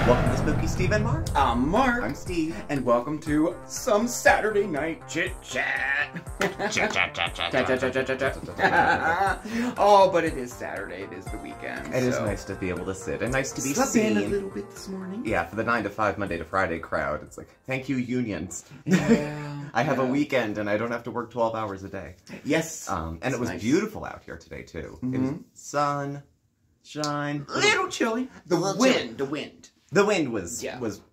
Welcome to Spooky Steve and Mark. I'm Mark. I'm Steve. And welcome to some Saturday night chit-chat. Oh, but it is Saturday. It is the weekend. It is nice to be able to sit and nice to be slept seen. in a little bit this morning. Yeah, for the 9 to 5 Monday to Friday crowd, it's like, thank you, unions. Yeah. I have a weekend and I don't have to work 12 hours a day. Yes. And it was beautiful out here today, too. It was sunshine. A little chilly. The wind. The wind was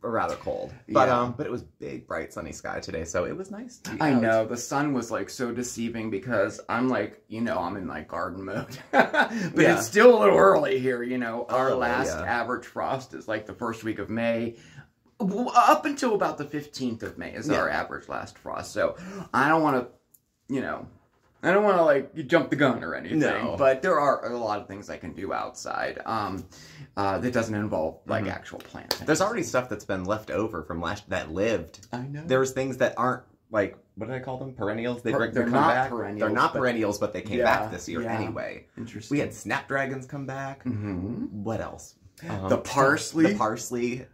rather cold, but it was big, bright, sunny sky today, so it was nice to be I out. know, the sun was like so deceiving because I'm like, I'm in like garden mode. But it's still a little early here, Our last average frost is like the first week of May. Up until about the 15th of May is our average last frost, so I don't want to, I don't want to, like, jump the gun or anything, but there are a lot of things I can do outside that doesn't involve, like, actual planting. There's already stuff that's been left over from that lived. I know. There's things that aren't, like, what did I call them? Perennials? They're not back. perennials. They're not perennials, but they came back this year anyway. Interesting. We had snapdragons come back. What else? The parsley. The parsley.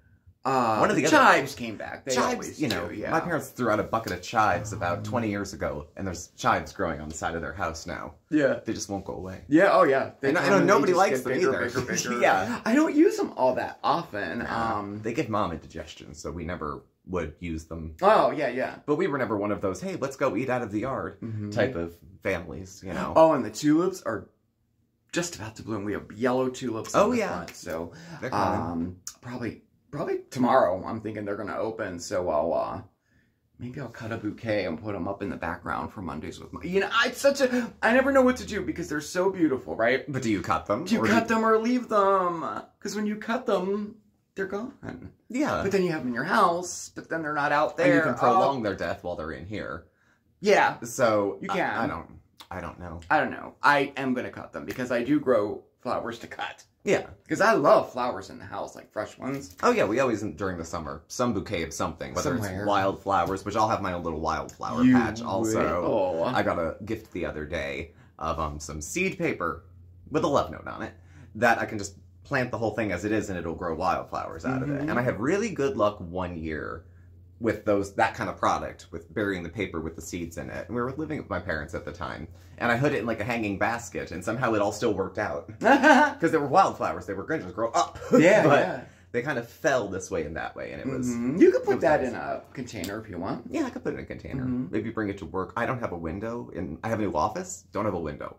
One of the chives came back. They chives, my parents threw out a bucket of chives about 20 years ago, and there's chives growing on the side of their house now. Yeah. They just won't go away. Yeah, oh yeah. I know nobody likes them either. Bigger. Yeah. I don't use them all that often. They give mom indigestion, so we never would use them. Oh, yeah. But we were never one of those, hey, let's go eat out of the yard type of families, Oh, and the tulips are just about to bloom. We have yellow tulips on the front, so Probably tomorrow, I'm thinking they're going to open, so maybe I'll cut a bouquet and put them up in the background for Mondays with my... I never know what to do because they're so beautiful, right? But do you cut them? Do you cut them or leave them? Because when you cut them, they're gone. Yeah. But then you have them in your house, but then they're not out there. And you can prolong their death while they're in here. Yeah. So, you can. I don't know. I don't know. I am going to cut them because I do grow flowers to cut. Yeah. Because I love flowers in the house, like fresh ones. Oh, yeah, we always, during the summer, some bouquet of something. Whether it's wildflowers, which I'll have my own little wildflower patch also. I got a gift the other day of some seed paper with a love note on it that I can just plant the whole thing as it is and it'll grow wildflowers out of it. And I had really good luck one year with that kind of product, with burying the paper with the seeds in it. And we were living with my parents at the time. And I hid it in like a hanging basket, and somehow it all still worked out. Because they were wildflowers, they were going to just grow up. Yeah, but they kind of fell this way and that way, and it was... You could put that in a container if you want. Yeah, I could put it in a container. Maybe bring it to work. I don't have a window, and I have a new office. Don't have a window.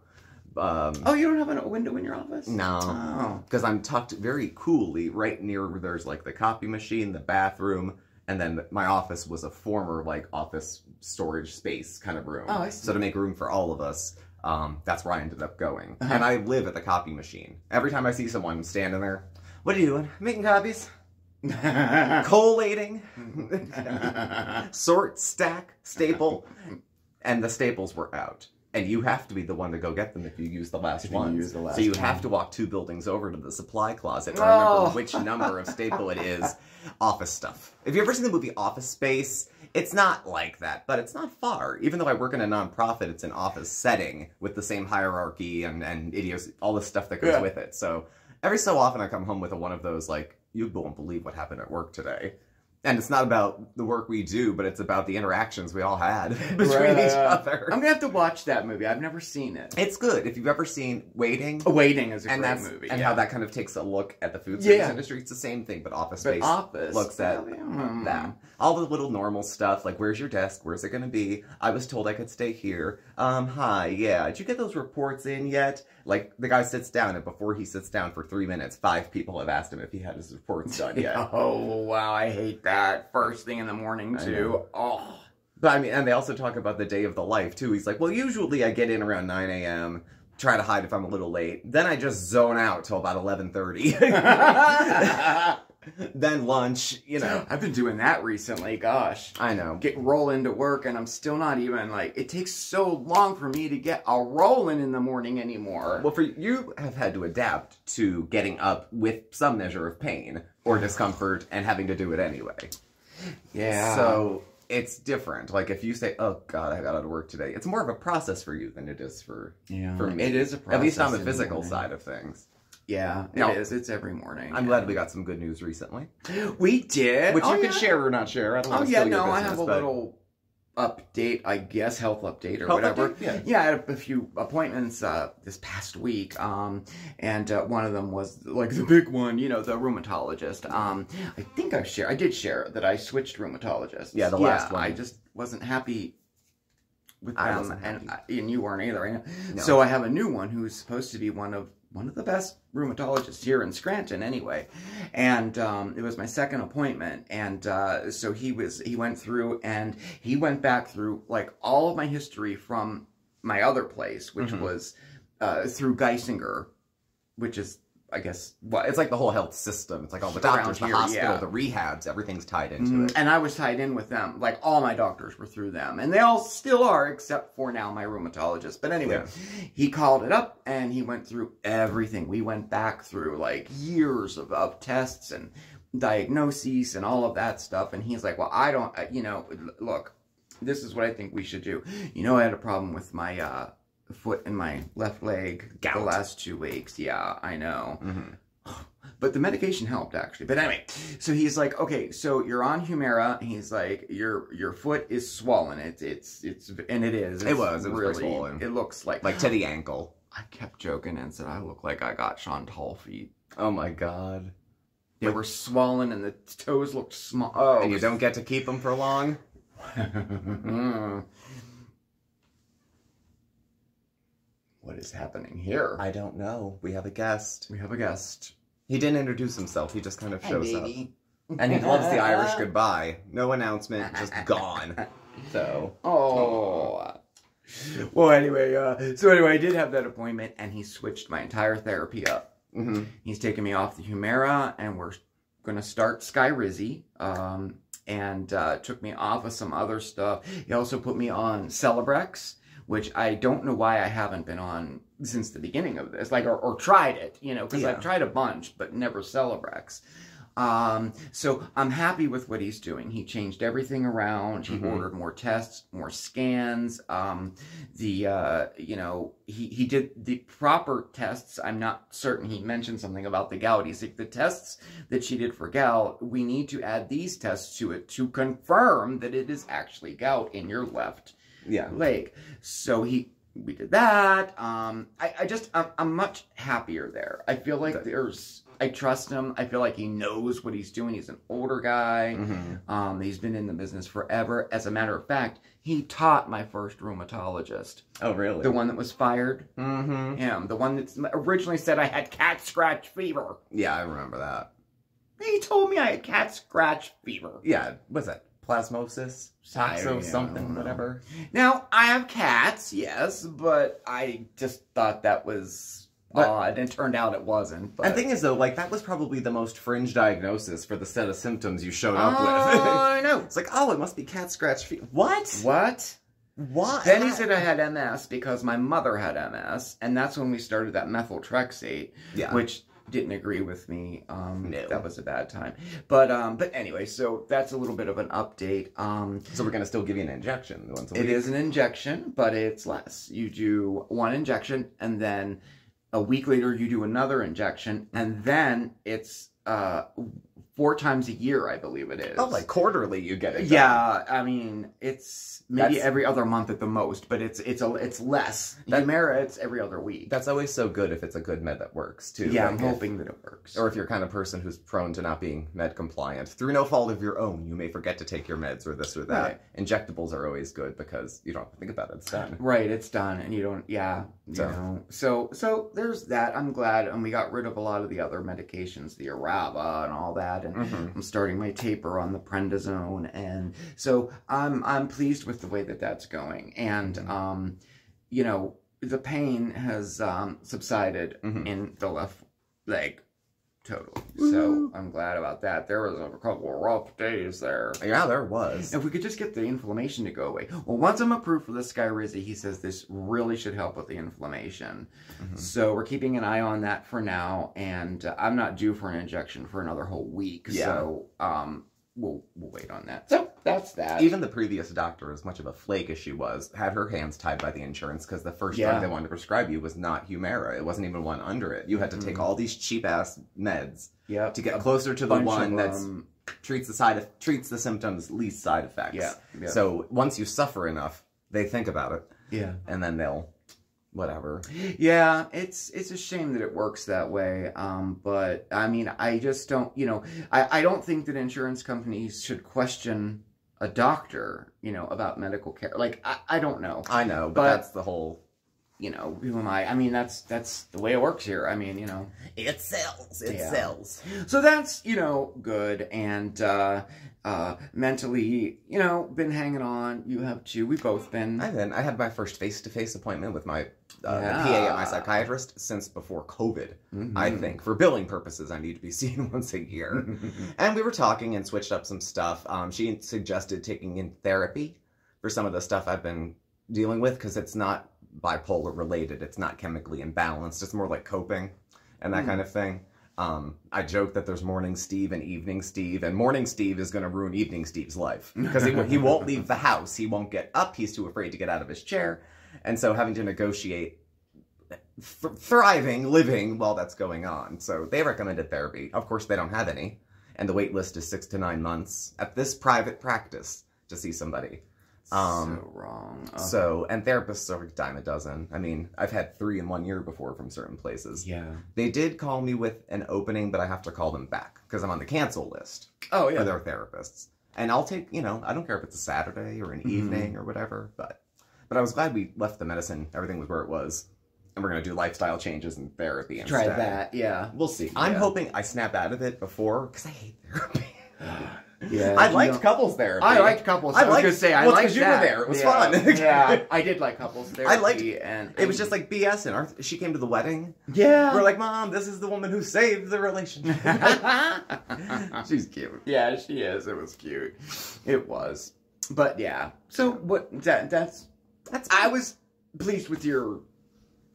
Oh, you don't have a window in your office? No. Because I'm tucked very coolly right near where there's like the copy machine, the bathroom, and then my office was a former, like, office storage space kind of room. Oh, I see. So to make room for all of us, that's where I ended up going. And I live at the copy machine. Every time I see someone standing there, what are you doing? Making copies? Collating? Sort, stack, staple. And the staples were out. And you have to be the one to go get them if you use the last one. So you have to walk 2 buildings over to the supply closet to remember which number of staple it is. Office stuff. If you've ever seen the movie Office Space, it's not like that, but it's not far. Even though I work in a nonprofit, it's an office setting with the same hierarchy and all the stuff that goes with it. So every so often I come home with one of those, like, you won't believe what happened at work today. And it's not about the work we do, but it's about the interactions we all had between each other. I'm going to have to watch that movie. I've never seen it. It's good. If you've ever seen Waiting. Waiting is a great movie. And how that kind of takes a look at the food service industry. It's the same thing, but Office Space looks at that. All the little normal stuff, like where's your desk? Where's it going to be? I was told I could stay here. Hi, yeah. Did you get those reports in yet? Like, the guy sits down, and before he sits down for 3 minutes, 5 people have asked him if he had his reports done yet. Oh, wow, I hate that. First thing in the morning, too. Oh. But, I mean, and they also talk about the day of the life, too. He's like, well, usually I get in around 9 a.m., try to hide if I'm a little late. Then I just zone out till about 11:30. Then lunch, I've been doing that recently, gosh. I know. Roll into work, and I'm still not even, like, it takes so long for me to get a rolling in the morning anymore. Well, you have had to adapt to getting up with some measure of pain or discomfort and having to do it anyway. Yeah. So it's different. Like, if you say, oh, God, I got out of work today, it's more of a process for you than it is for me. It is a process. At least on the physical side of things. Yeah, it is. It's every morning. I'm glad we got some good news recently. We did. Which you can share or not share. I don't want to steal your business, I have a little update, I guess, health update or whatever. Update? I had a few appointments this past week, and one of them was like the big one, the rheumatologist. I think I did share that I switched rheumatologists. Yeah, the last one. I just wasn't happy with them, and you weren't either. Right? No. So I have a new one who's supposed to be one of the best rheumatologists here in Scranton anyway. And it was my second appointment. And so he went through and he went back through like all of my history from my other place, which was through Geisinger, which is, I guess, it's like the whole health system. It's like all the doctors, the hospital, the rehabs, everything's tied into it. And I was tied in with them. Like, all my doctors were through them. And they all still are, except for now my rheumatologist. But anyway, he called it up and he went through everything. We went back through, like, years of tests and diagnoses and all of that stuff. And he's like, well, I don't, look, this is what I think we should do. I had a problem with my foot and my left leg the last 2 weeks. Yeah, I know. But the medication helped, actually. But anyway, so he's like, okay, so you're on Humira. He's like, your foot is swollen. And it is. It was really swollen. It looks like to the ankle. I kept joking and said I look like I got Chantal feet. Oh my god. They were swollen and the toes looked small. Oh, and you don't get to keep them for long. What is happening here? I don't know. We have a guest. He didn't introduce himself. He just kind of shows up. And he loves the Irish goodbye. No announcement, just gone. So. Well, anyway, I did have that appointment, and he switched my entire therapy up. He's taking me off the Humira, and we're going to start Skyrizi, and took me off of some other stuff. He also put me on Celebrex, which I don't know why I haven't been on since the beginning of this, like, or tried it, because I've tried a bunch, but never Celebrex. So I'm happy with what he's doing. He changed everything around. He ordered more tests, more scans. He did the proper tests. I'm not certain. He mentioned something about the gout. He's like, the tests that she did for gout, we need to add these tests to it to confirm that it is actually gout in your left leg. So we did that. I'm much happier there. I feel like I trust him. I feel like he knows what he's doing. He's an older guy. He's been in the business forever. As a matter of fact, he taught my first rheumatologist. Oh, really? The one that was fired? Him. The one that originally said I had cat scratch fever. Yeah, I remember that. He told me I had cat scratch fever. Yeah, what's that? Plasmosis? Something, whatever. Now, I have cats, yes, but I just thought that was odd, and it turned out it wasn't. But... And the thing is, though, like, that was probably the most fringe diagnosis for the set of symptoms you showed up with. I know. It's like, it must be cat scratch fever. What? What? Then he said I had MS because my mother had MS, and that's when we started that methotrexate, which... didn't agree with me. No. That was a bad time. But anyway, so that's a little bit of an update. So we're going to still give you an injection once a week? It is an injection, but it's less. You do one injection, and then a week later you do another injection, and then it's 4 times a year, I believe it is. Oh, like quarterly you get it. Yeah, I mean, it's maybe every other month at the most, but it's less. Humira, it's every other week. That's always so good if it's a good med that works, too. Yeah, like I'm hoping that it works. Or if you're kind of person who's prone to not being med compliant. Through no fault of your own, you may forget to take your meds or this or that. Right. Injectables are always good because you don't have to think about it. It's done. Right, it's done, and you don't, So there's that. I'm glad, and we got rid of a lot of the other medications, the Arava and all that, and I'm starting my taper on the prednisone, and so I'm pleased with the way that that's going, and the pain has subsided in the left leg totally. So I'm glad about that. There was a couple of rough days there. Yeah, there was. If we could just get the inflammation to go away. Well, once I'm approved for the Skyrizi, he says this really should help with the inflammation. So we're keeping an eye on that for now, and I'm not due for an injection for another whole week. So we'll wait on that. So that's that. Even the previous doctor, as much of a flake as she was, had her hands tied by the insurance because the first drug they wanted to prescribe you was not Humira. It wasn't even one under it. You had to take all these cheap-ass meds to get closer to the one that treats the symptoms, least side effects. Yeah. So once you suffer enough, they think about it. Yeah. And then they'll... whatever. Yeah, it's a shame that it works that way. But I mean, I just don't, I don't think that insurance companies should question a doctor, about medical care. Like, I don't know. I know, but that's the whole, who am I? I mean, that's the way it works here. I mean, it sells. It sells. So that's, good. And, mentally, been hanging on. You have too. We've both been. I had my first face-to-face appointment with my the PA at my psychiatrist since before COVID, I think. For billing purposes, I need to be seen once a year. And we were talking and switched up some stuff. She suggested taking in therapy for some of the stuff I've been dealing with, because it's not bipolar related. It's not chemically imbalanced. It's more like coping and that kind of thing. I joke that there's Morning Steve and Evening Steve, and Morning Steve is going to ruin Evening Steve's life because he won't leave the house. He won't get up. He's too afraid to get out of his chair. And so having to negotiate thriving, living while that's going on. So they recommended therapy. Of course, they don't have any. And the wait list is 6 to 9 months at this private practice to see somebody. So wrong. So, and therapists are like a dime a dozen. I mean, I've had 3 in 1 year before from certain places. Yeah. They did call me with an opening, but I have to call them back because I'm on the cancel list. Oh, yeah. For their therapists. And I'll take, I don't care if it's a Saturday or an evening or whatever, but I was glad we left the medicine, everything was where it was. And we're going to do lifestyle changes and therapy instead. Try that, yeah. We'll see. I'm hoping I snap out of it before, because I hate therapy. Yeah, I liked couples therapy. I liked couples. I was going to say, I liked that. You were there. It was fun. Yeah, I did like couples therapy. It was just like BS. And she came to the wedding. Yeah. We're like, Mom, this is the woman who saved the relationship. She's cute. Yeah, she is. It was cute. It was. But yeah. So what? That's. I was pleased with your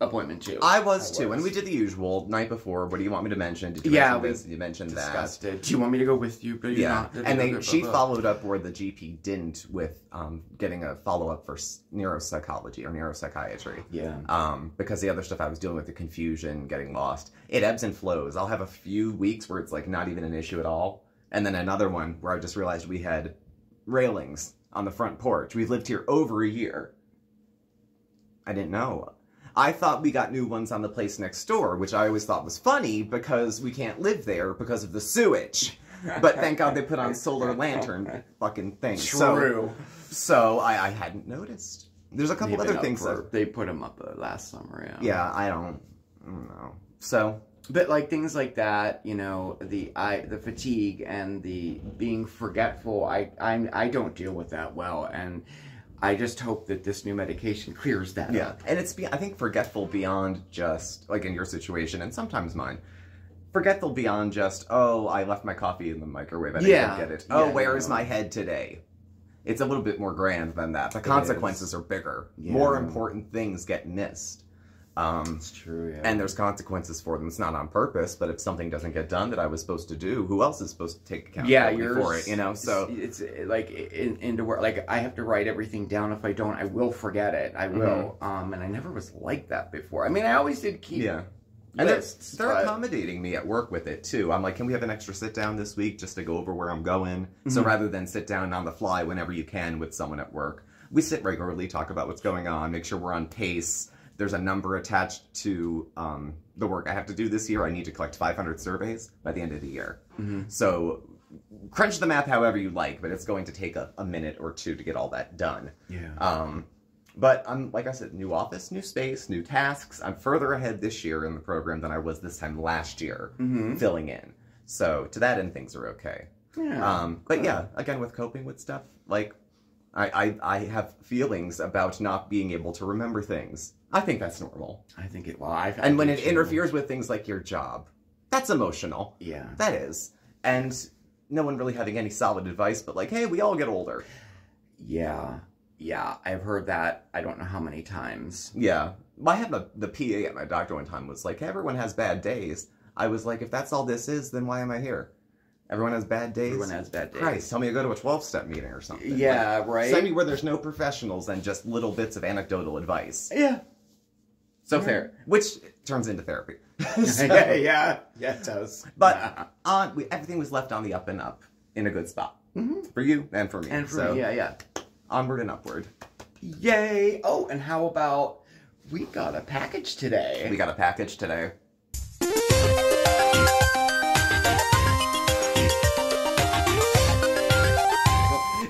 appointment too. I was too, and we did the usual night before. What do you want me to mention? Did you mention this? You mentioned discussed that. Do you want me to go with you? But she followed up where the GP didn't with getting a follow up for neuropsychology or neuropsychiatry. Yeah. Because the other stuff I was dealing with, the confusion, getting lost, it ebbs and flows. I'll have a few weeks where it's like not even an issue at all, and then another one where I just realized we had railings on the front porch. We've lived here over a year. I didn't know. I thought we got new ones on the place next door, which I always thought was funny because we can't live there because of the sewage. But thank God they put on solar lantern fucking things. True. So I hadn't noticed. There's a couple other things that... They put them up last summer, yeah. Yeah, I don't know. So... But like things like that, the fatigue and the being forgetful, I don't deal with that well, and I just hope that this new medication clears that up. And it's, I think, forgetful beyond just, like in your situation, and sometimes mine, forgetful beyond just, oh, I left my coffee in the microwave, I didn't get it. Oh, where is my head today? It's a little bit more grand than that. The consequences are bigger. Yeah. More important things get missed. It's true, yeah. And there's consequences for them. It's not on purpose, but if something doesn't get done that I was supposed to do, who else is supposed to take accountability for it, So it's like into where, like, I have to write everything down. If I don't, I will forget it. I will. And I never was like that before. I mean, I always did keep lists. And they're accommodating me at work with it, too. I'm like, can we have an extra sit-down this week just to go over where I'm going? So rather than sit down on the fly whenever you can with someone at work, we sit regularly, talk about what's going on, make sure we're on pace. There's a number attached to the work I have to do this year. I need to collect 500 surveys by the end of the year. So crunch the math however you like, but it's going to take a minute or two to get all that done. Yeah. But I'm, like I said, new office, new space, new tasks. I'm further ahead this year in the program than I was this time last year, filling in. So to that end, things are okay. Yeah. But yeah, again, with coping with stuff, like, I have feelings about not being able to remember things. I think that's normal. I think it, and when it interferes with things like your job, that's emotional. Yeah. That is. And no one really having any solid advice, but like, hey, we all get older. Yeah. Yeah, I've heard that I don't know how many times. Yeah. I had the PA at my doctor one time was like, everyone has bad days. I was like, if that's all this is, then why am I here? Everyone has bad days. Everyone has bad days. Christ, tell me to go to a 12-step meeting or something. Yeah, right. Send me where there's no professionals and just little bits of anecdotal advice. Yeah. So fair, which turns into therapy. So, yeah, it does. But everything was left on the up and up in a good spot for you and for me. And for me, yeah. Onward and upward. Yay! Oh, and how about we got a package today? We got a package today.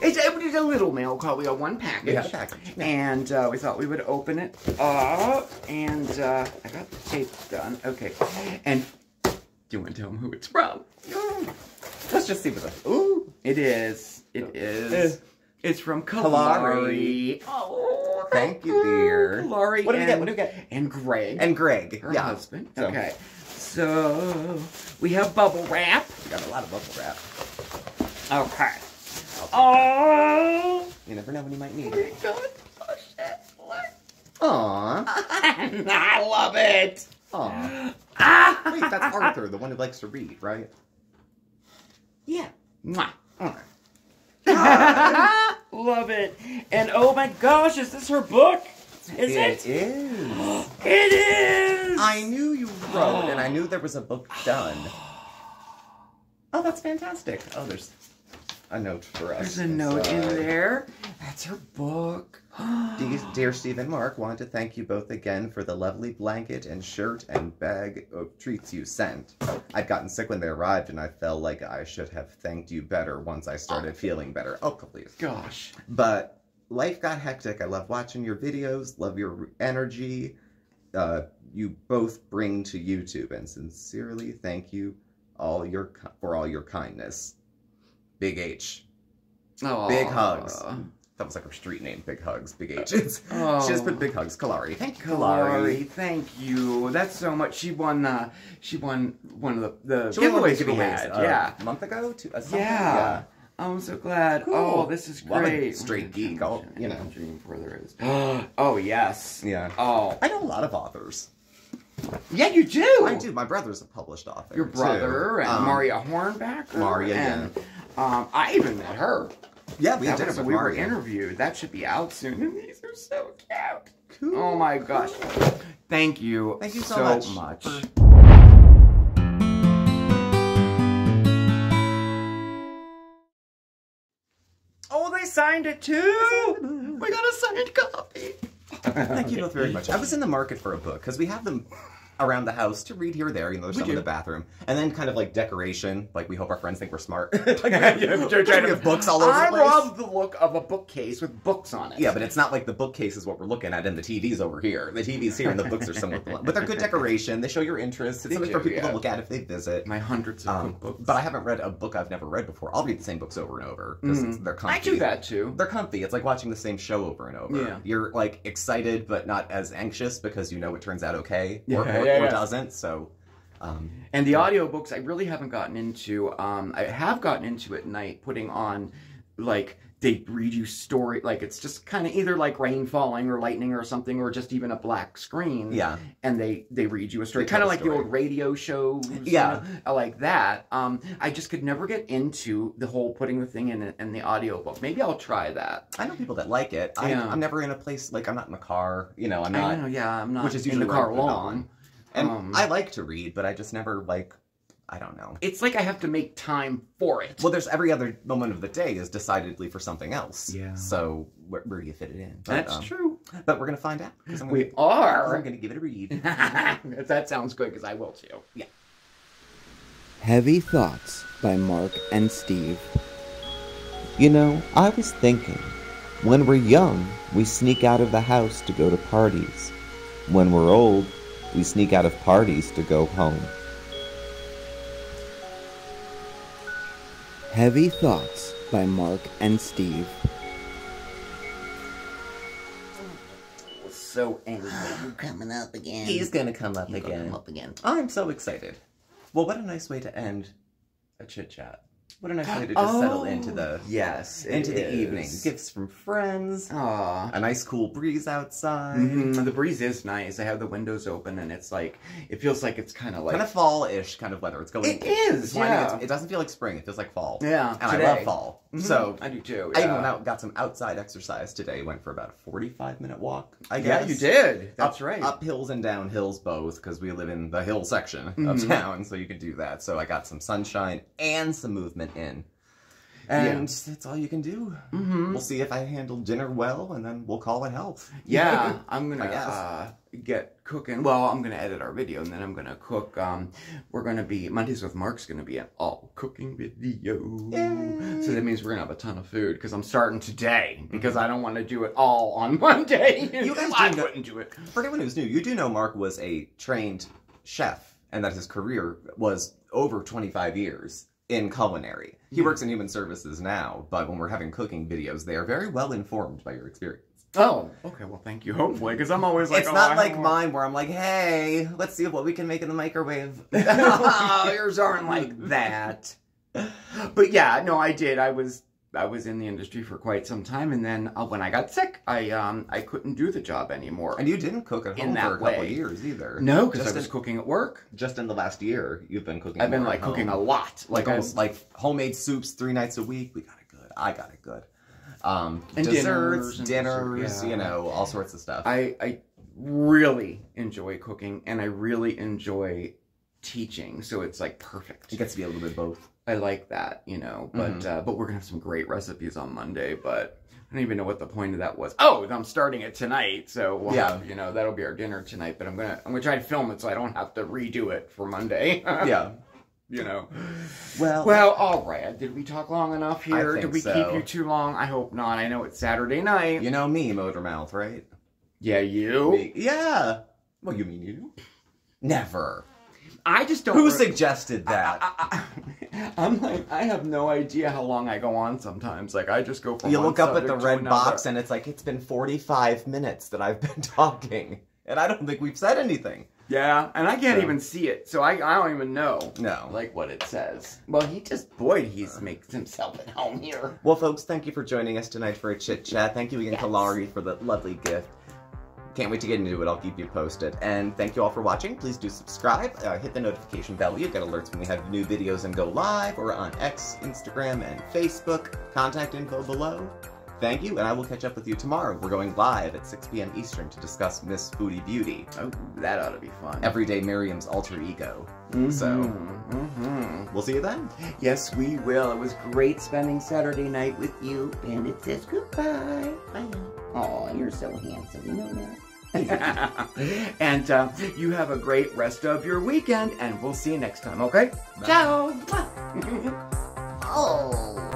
It's a little mail call. We got one package. We got a package. And we thought we would open it up. And I got the tape done. Okay. And do you want to tell them who it's from? Let's just see what the... Ooh. It is. It is. It's from Kalari. Oh, thank you, dear. Kalari. What do we get? What do we get? And Greg. And Greg. Her husband. So. Okay. So, we have bubble wrap. We got a lot of bubble wrap. Okay. Oh! You never know when you might need it. Aww. I love it. Aww. Wait, that's Arthur, the one who likes to read, right? Yeah. Mwah. Alright. Love it. And oh my gosh, is this her book? Is it? It is. It is. I knew you wrote, and I knew there was a book done. Oh, that's fantastic. Oh, there's a note for us. There's a note in there. That's her book. Dear Steve and Mark, wanted to thank you both again for the lovely blanket and shirt and bag of treats you sent. I'd gotten sick when they arrived, and I felt like I should have thanked you better once I started feeling better. Oh, please. Gosh. But life got hectic. I love watching your videos, love your energy you both bring to YouTube, and sincerely thank you for all your kindness. Big H. Aww. Big hugs. That was like her street name, Big Hugs, Big H's. Oh. She just put Big Hugs. Kalari. Thank you, Kalari. Thank you. That's so much. She won one of the giveaways we had. Yeah. A month ago? Yeah. I'm so glad. Cool. Oh, this is great. Straight geek. You know. Dream for there is. Oh, yes. Yeah. Oh. I know a lot of authors. Yeah, you do. I do. My brother's a published author. Your brother and Maria Hornbacker. Maria, and, I even met her. Yeah, we did it with we Maria. were interviewed. That should be out soon. And these are so cute. Cool. Oh my gosh. Thank you. Thank you so much. Oh, they signed it too. We got a signed copy. Thank you both very much. I was in the market for a book because we have them around the house to read here or there. You know, there's some in the bathroom, and then kind of like decoration. Like we hope our friends think we're smart. Like, we have books all over the place. I love the look of a bookcase with books on it. Yeah, but it's not like the bookcase is what we're looking at, and the TV's over here. The TV's here, and the books are somewhere below. But they're good decoration. They show your interest. It's something for people to look at if they visit. My hundreds of cookbooks. But I haven't read a book I've never read before. I'll read the same books over and over because they're comfy. I do that too. They're comfy. It's like watching the same show over and over. Yeah. You're like excited, but not as anxious because you know it turns out okay or doesn't. So. And the audiobooks I really haven't gotten into. I have gotten into at night, putting on, like, they read you story, like, it's just kind of either like rain falling or lightning or something, or just even a black screen. Yeah. And they read you a story. Kind of like the old radio shows. Yeah. You know, like that. I just could never get into the whole putting the thing in the audiobook. Maybe I'll try that. I know people that like it. I'm never in a place, like, I'm not in the car. You know, I'm not. I know, yeah, I'm not which is usually in the car long. And I like to read, but I just never, like, I don't know. It's like I have to make time for it. Well, there's every other moment of the day is decidedly for something else. Yeah. So where do you fit it in? But, that's true. But we're going to find out. We are. I'm going to give it a read. That sounds good, because I will too. Yeah. Heavy Thoughts by Mark and Steve. You know, I was thinking, when we're young, we sneak out of the house to go to parties. When we're old, we sneak out of parties to go home. Heavy Thoughts by Mark and Steve. So angry that you're coming up again. He's gonna come up again. I'm so excited. Well, what a nice way to end a chit-chat. What a nice way to just settle into the the evening. Gifts from friends. Aww. A nice cool breeze outside. The breeze is nice. I have the windows open, and it's like it feels like it's kind of fall-ish kind of weather. It's going. It is. It doesn't feel like spring. It feels like fall. Yeah. And I love fall. So I do too. I even went out and got some outside exercise today. Went for about a 45-minute walk. I guess. Yeah, you did. That's right. Up hills and down hills both, because we live in the hill section of town, so you can do that. So I got some sunshine and some movement in. And that's all you can do. We'll see if I handle dinner well, and then we'll call it health. Yeah, I'm going to get cooking. Well, I'm going to edit our video, and then I'm going to cook. We're going to be, Mondays with Mark's going to be an all-cooking video. Yay. So that means we're going to have a ton of food, because I'm starting today, because I don't want to do it all on Monday. You guys wouldn't do it. For anyone who's new, you do know Mark was a trained chef, and that his career was over 25 years. In culinary. He works in human services now, but when we're having cooking videos, they are very well informed by your experience. Oh, okay, well thank you, hopefully, because I'm always like, it's not like mine where I'm like, hey, let's see what we can make in the microwave. Yours aren't like that. But yeah, no, I did. I was in the industry for quite some time, and then when I got sick, I couldn't do the job anymore. And you didn't cook at home for a couple of years either. No, because I was cooking at work. Just in the last year, you've been cooking. I've been like cooking a lot, like almost like homemade soups 3 nights a week. We got it good. I got it good. And desserts, dinners, you know, all sorts of stuff. I really enjoy cooking, and I really enjoy teaching, so it's like perfect. It gets to be a little bit both. I like that, you know, but we're gonna have some great recipes on Monday, but I don't even know what the point of that was. Oh, I'm starting it tonight, so we'll have, you know, that'll be our dinner tonight, but I'm gonna try to film it so I don't have to redo it for Monday. Yeah. You know. Well, all right. Did we talk long enough here? Did we keep you too long? I hope not. I know it's Saturday night. You know me, Motormouth, right? Yeah, you? Me. Yeah. Well, you mean you? Never. I just don't... Who suggested that? I'm like, I have no idea how long I go on sometimes. Like, I just go from You look up at the red box and it's like, it's been 45 minutes that I've been talking. And I don't think we've said anything. Yeah, and I can't even see it, so I don't even know. No. Like, what it says. Well, he's makes himself at home here. Well, folks, thank you for joining us tonight for a chit-chat. Thank you again to Laurie for the lovely gift. Can't wait to get into it. I'll keep you posted. And thank you all for watching. Please do subscribe. Hit the notification bell. You'll get alerts when we have new videos and go live, or on X, Instagram, and Facebook. Contact info below. Thank you, and I will catch up with you tomorrow. We're going live at 6 p.m. Eastern to discuss Miss Foodie Beauty. Oh, that ought to be fun. Everyday Miriam's alter ego. So, we'll see you then. Yes, we will. It was great spending Saturday night with you, and it says goodbye. Bye now. Oh, you're so handsome. You know that? And you have a great rest of your weekend, and we'll see you next time, okay? Bye. Ciao! Oh.